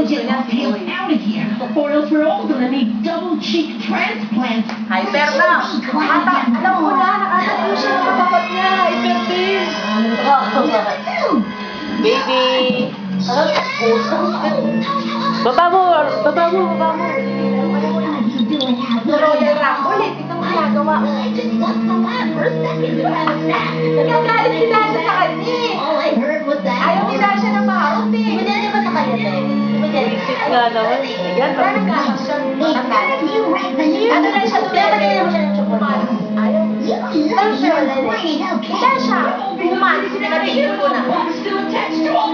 told you to tail out of here, or else we're all gonna need double cheek transplants. Hyper na. Alam ko na, nakatayo siya ng kapatid niya. Hyper din. Baby. Baba mo. Royal Rumble, ito ang ginagawa ko. Nagagalit si Dasha sa kanya eh. Ayaw ni Dasha na maharap eh. Madali ba sa kanya tayo? Isip nga naman. Yan, parang galang siya. Ano na siya? Dapat na naman siya ng chocolate. Ayaw. Pero siya wala na. Dasha, umalis na natigil ko na.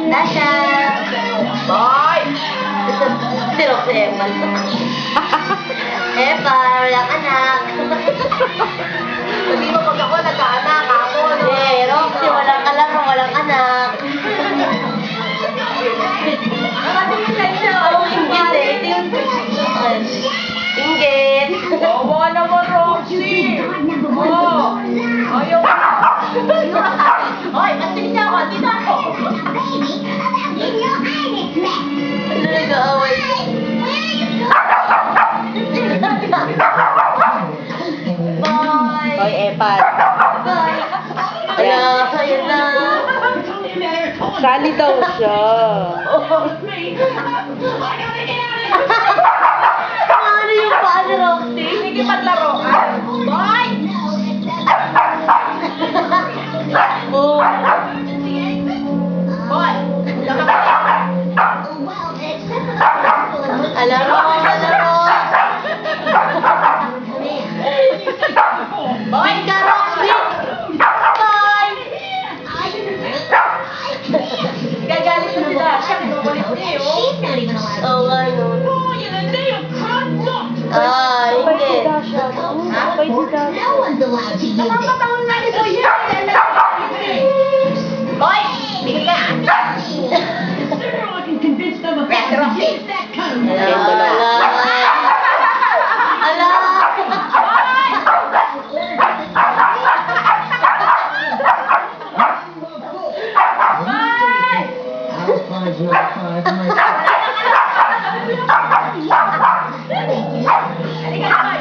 Dasha! Boy! Pero si Eman. Eman, walang anak. Hindi mo pag ako nagkaanak ako, no? Eh, Roxy, walang kalaro, walang anak. Nakatingin siya. Ang inggit eh. Ito yung inggit. Bawa naman, Roxy! Oh! Ayaw ko na. Hoy, matigil niya ako. Dito ako. Ano nag-aaway? Bye! Hoy, Epan. Bye! Ayun na. Sali daw siya. Ano yung paano, Roxy? Sige, paglaro ka. Boy! Oh. Boy! Lakapit. Alaro. Boy! Ka, Roxy! Bye! Gagalit na sila. Siya, kinukulit niya eh, oh. Oo nga, no. Ah, hindi. No one's allowed to use it. Nakakataon na ito yan. Boy! Bigay ka na. Sooner I can convince them about Red to Rocky. use that code. I'll find your card myself. Halika na, Boy.